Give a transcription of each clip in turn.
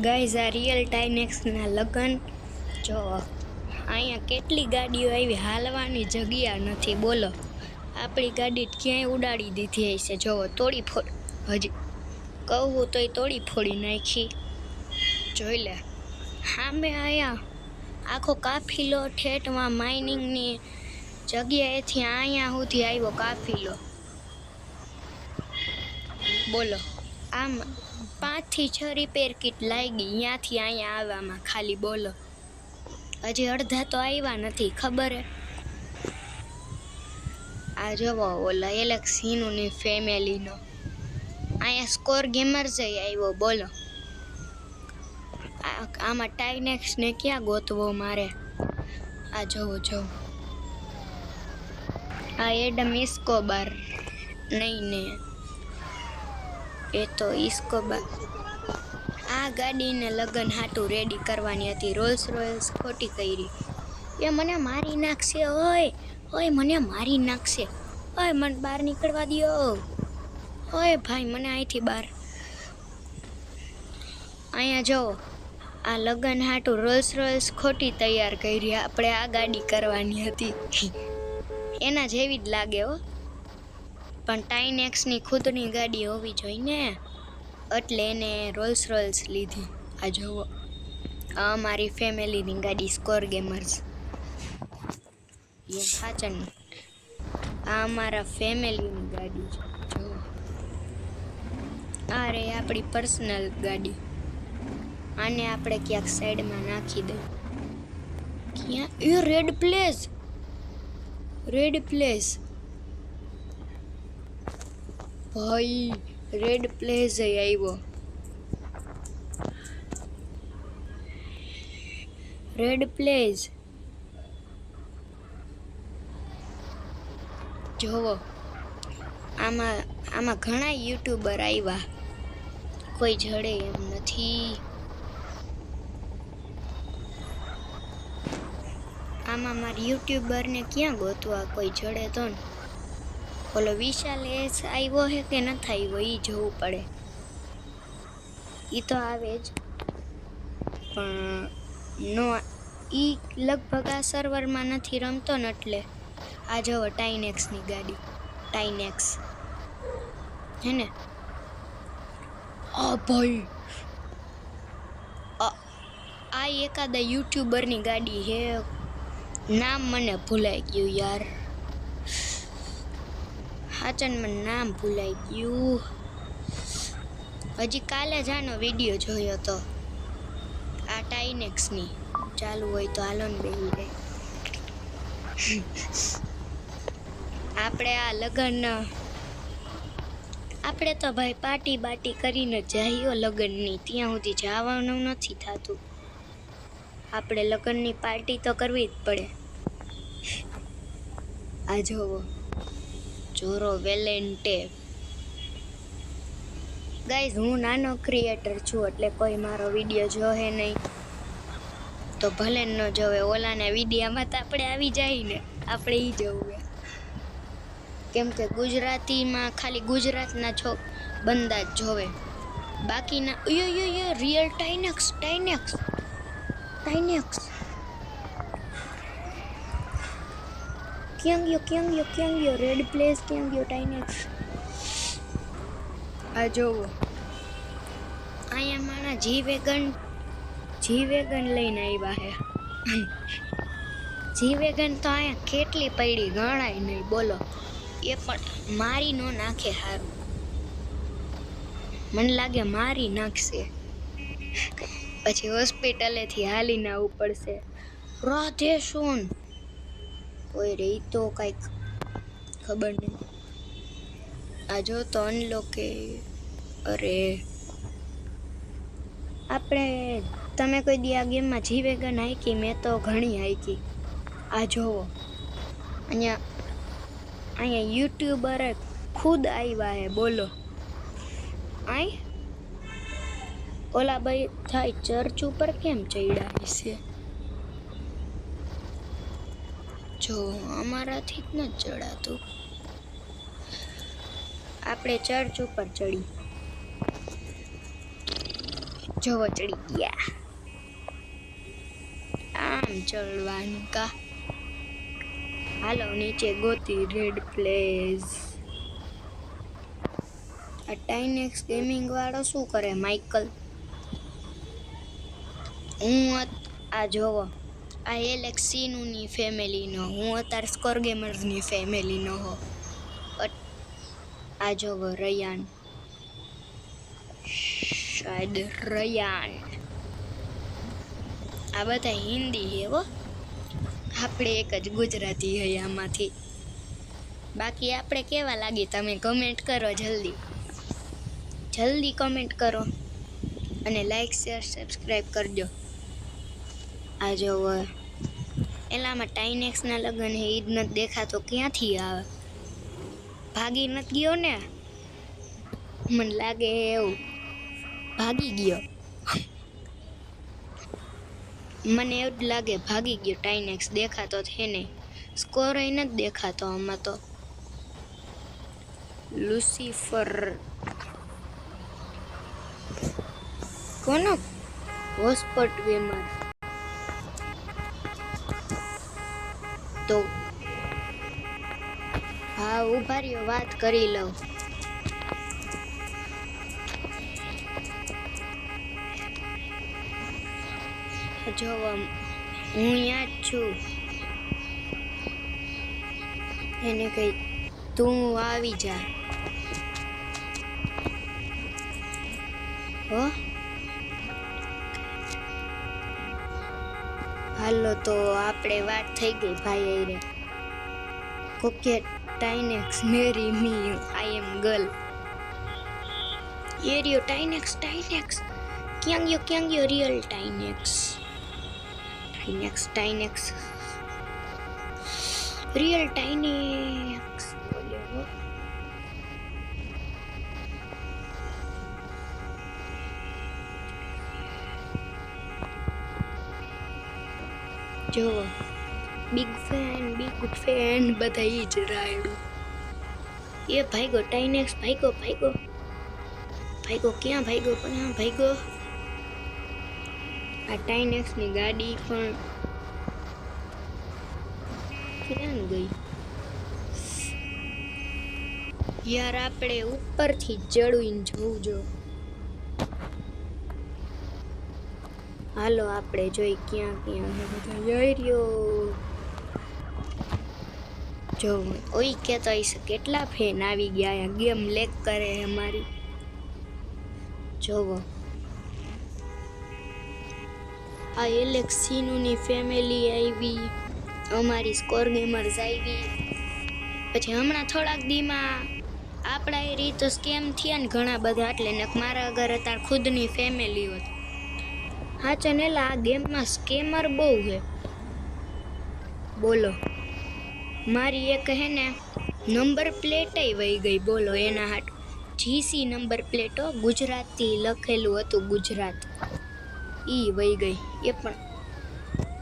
Guys આ real ટાઈનેક્સના લગન જો અહીંયા કેટલી ગાડીઓ આવી, હાલવાની જગ્યા નથી. બોલો, આપણી ગાડી ક્યાંય ઉડાડી દીધી હશે. જોવો તોડી ફોડ, હજી કહું તોય તોડી ફોડી નાખી. જોઈ લે સામે અહીંયા આખો કાફિલો ઠેઠમાં માઇનિંગની જગ્યાએથી અહીંયા સુધી આવ્યો કાફિલો. બોલો આમ 5 થી 6 રિપેર કિટ લાગી ત્યાંથી અહીંયા આવવામાં ખાલી. બોલો હજી અડધા તો આવ્યા નથી, ખબર હે. આ જોવો ઓલા એલેક્સીનું ફેમિલીનો અહીંયા સ્કોર ગેમર્સ આવ્યો. બોલો આમાં ટાઈનેક્સને ક્યાં ગોતવો મારે. આ જોવો જોવો, આ એડમ ઇસ્કોબાર નહીં ને, એ તો ઇસ્કોબાર. આ ગાડીને લગન હાટું રેડી કરવાની હતી. રોલ્સ રોયલ્સ ખોટી કરી. એ મને મારી નાખશે, ઓય ઓય મને મારી નાખશે. ઓય મને બહાર નીકળવા દ્યો. ઓય ભાઈ મને અહીંથી બહાર. અહીંયા જો આ લગન હાટું રોલ્સ રોયલ્સ ખોટી તૈયાર કરી. આપણે આ ગાડી કરવાની હતી, એના જેવી જ લાગે હો. પણ ટાઈનેક્સની ખુદની ગાડી હોવી જોઈએ ને, એટલે એને રોલ્સ રોયલ્સ લીધી. આ જુઓ આ અમારી ફેમિલીની ગાડી સ્કોર ગેમર્સ. એ સાચન આ અમારા ફેમિલીની ગાડી છે. જુઓ આ રે આપણી પર્સનલ ગાડી. આને આપણે ક્યાંક સાઈડમાં નાખી દઈએ. ક્યાં એ રેડ પ્લેસ, રેડ પ્લેસ ભાઈ, રેડ પ્લેસ આવ્યો. રેડ પ્લેસ જોવો. આમાં ઘણા યુટ્યુબર આવ્યા, કોઈ જડે એમ નથી. આમાં મારા યુટ્યુબરને ક્યાં ગોતવા, કોઈ જડે તો ને. ઓલો વિશાલ એસ આવ્યો હે કે નથી આવ્યો એ જોવું પડે. એ તો આવે જ, પણ નો એ લગભગ આ સર્વરમાં નથી રમતો ને, એટલે આ જોવો ટાઈનેક્સની ગાડી. ટાઈનેક્સ હે ને. આ ભાઈ આ એકાદા યુટ્યુબરની ગાડી હે, નામ મને ભૂલાઈ ગયું યાર. હાચન મને નામ ભૂલાઈ ગયું. હજી કાલે જ આનો વિડીયો જોયો તો આ ટાઈનેક્સની. ચાલુ હોય તો હાલો ને બેહી રહે. આપણે આ લગન આપણે તો ભાઈ પાર્ટી બાટી કરીને જઈઓ લગનની. ત્યાં સુધી જવાનું નથી થતું. આપણે લગનની પાર્ટી તો કરવી જ પડે. આ જોવો જોરો વેલેન્ટે. ગાઈઝ હું નાનો ક્રિએટર છું, એટલે કોઈ મારો વિડીયો જોવે નહીં તો ભલે ન જોવે. ઓલાના વિડીયામાં તો આપણે આવી જાય ને, આપણે એ જોવું. કેમ કે ગુજરાતીમાં ખાલી ગુજરાતના બંદા જ જોવે, બાકીના રિયલ ટાઈનેક્સ. ટાઈનેક્સ ટાઈનેક્સ ક્યાં ગયો રેડ પ્લેસ ક્યાં ગયો ટાઈનેક્સ. આ જોવો અહીંયા મારા જી વેગન લઈને આવ્યા હે. જી વેગન તો અહીંયા કેટલી પડી ગણાય નહીં. બોલો એ પણ મારી નો નાખે. સારું મને લાગે મારી નાખશે, પછી હોસ્પિટલેથી હાલીને આવવું પડશે. રાધે શું કોઈ રહી તો કાંઈક ખબર નહીં. આ જો તો અનલોકે. અરે આપણે તમે કોઈ દી આ ગેમમાં જી વેગન હાઈકી? મેં તો ઘણી હાઈકી. આ જોવો અહીંયા યુટ્યુબર ખુદ આવ્યા હે. બોલો આય ઓલા ભાઈ થાય ચર્ચ ઉપર કેમ ચડ્યા છે? જો અમારાથી જ ન ચડાતું. આપણે ચર્ચ ઉપર ચડી. જોવો ચડી ગયા. આમ ચડવાનું કા. હાલો નીચે ગોતી રેડ પ્લેસ. આ ટાઇનેક્સ ગેમિંગ વાળો શું કરે માઇકલ? આ જોવો આ એલેક્સીનુની ફેમિલીનો, હું અત્યારે સ્કોર ગેમર્સની ફેમિલીનો હો. આ જોવો રયાન, શાયદ રયાન. આ બધા હિન્દી હે હો, આપણે એક જ ગુજરાતી હે આમાંથી. બાકી આપણે કેવા લાગી તમે કમેન્ટ કરો, જલ્દી કમેન્ટ કરો અને લાઈક શેર સબસ્ક્રાઈબ કરજો. આ જોવો એલામાં ટાઇનેક્સના લગન હે, ઈ જ નથી દેખાતો, ક્યાંથી આવે? ભાગી નથી ગયો ને? મને લાગે એવું ભાગી ગયો. મને એવું જ લાગે ભાગી ગયો. ટાઇનેક્સ દેખાતો છે નહીં, સ્કોર એ નથી દેખાતો આમાં તો. લુસિફર કોનો? હોસ્પટ ગેમર. તો હા ઉભા રહ્યો, વાત કરી લઉં. જો હું અહીંયા જ છું. એને કઈ તું આવી જા હો. હાલો તો આપણે વાત થઈ ગઈ ભાઈ રે. કોકે ટાઇનેક્સ મેરી મી, આઈ એમ ગર્લ. એરિયો ટાઇનેક્સ ક્યાં ગયો રિયલ ટાઇનેક્સ રિયલ ટાઇનેક્સ બોલ્યો. જો બિગ ફેન બધા ઈ જ રાયડું. એ ભાઈગો ટાઇનેક્સ, ભાઈગો ક્યાં ભાઈગો. આ ટાઇનેક્સની ગાડી પણ ક્યાં ગઈ યાર? આપણે ઉપરથી ચડીને જોવું જો. હાલો આપણે જોઈ ક્યાં બધા જઈ રહ્યો. જો ઓય કેતો હશે કેટલા ફેન આવી ગયા, ગેમ લેક કરે અમારી. જોવો આ એલેક્સીનુની ફેમિલી આવી, અમારી સ્કોર ગેમર્સ આવી. પછી હમણાં થોડાક દીમાં આપણા એ રીતો સ્કેમ થયા ને ઘણા બધા, એટલે ને મારા ઘર અત્યારે ખુદની ફેમિલી હોત. હા ચનેલા આ ગેમમાં સ્કેમર બહુ છે બોલો. મારી એક હે ને નંબર પ્લેટ વહી ગઈ બોલો, એના હાટ જીસી નંબર પ્લેટો ગુજરાતી લખેલું હતું, ગુજરાત, ઈ વહી ગઈ. એ પણ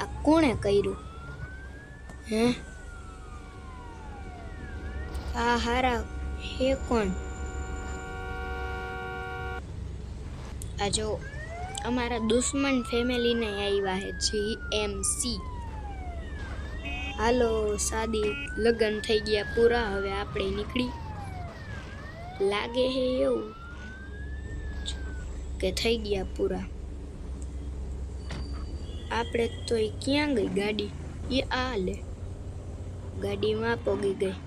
આ કોણે કર્યું હે? આ હારા હે કોણ? આ જો અમારા દુશ્મન ફેમિલીને આવ્યા હે GMC. હાલો શાદી લગ્ન થઈ ગયા પૂરા, હવે આપણે નીકળી. લાગે હે એવું કે થઈ ગયા પૂરા. આપણે તો એ ક્યાં ગઈ ગાડી? એ આ લે ગાડીમાં પોગી ગઈ.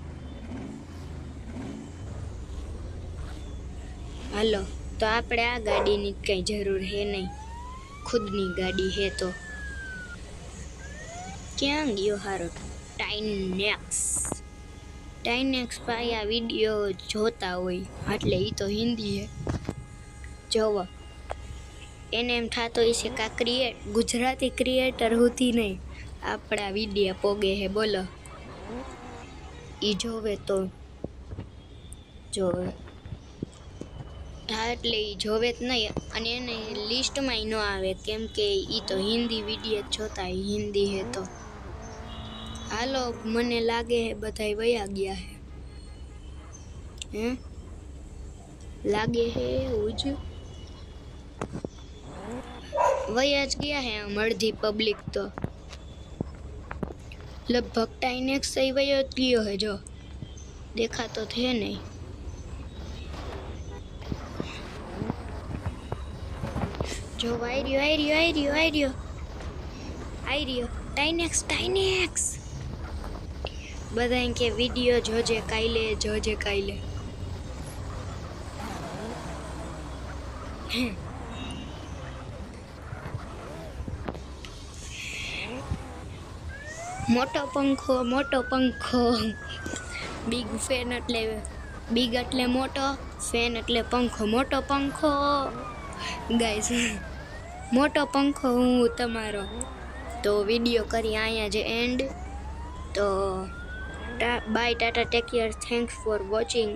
હાલો તો આપણે આ ગાડીની કઈ જરૂર હે નહીં, ખુદની ગાડી હે તો. ક્યાં ગયો હારો ટાઇનેક્સ ભાઈ? આ વિડીયો જોતા હોય એટલે એ તો હિન્દી હે. જોવો એને એમ થતો હશે કા ગુજરાતી ક્રિએટર હોતી નહીં, આપણા વિડીયો પોગે હે બોલો. ઈ જોવે તો જોવે. હા એટલે ઈ જોવે જ નહીં, અને એને લિસ્ટમાં ન આવે કેમ કે ઈ તો હિન્દી વિડીયો જોતા, હિન્દી હે તો. હાલો મને લાગે હે બધાય વયા ગયા હે લાગે હે એવું જ. વયા જ ગયા હે આમ અડધી પબ્લિક તો લગભગ ટાઈનેક્સ એ વયો જ ગયો હે જો દેખાતો છે નહીં જો આઈ રહ્યો ટાઈનેક્સ બધા કે વિડીયો જોજે કાલે મોટો પંખો બિગ ફેન એટલે બિગ એટલે મોટો ફેન એટલે પંખો મોટો પંખો ગાઈસ મોટો પંખો હું તમારો તો વિડીયો કરી અહીંયા જે એન્ડ તો by Tata take care thanks for watching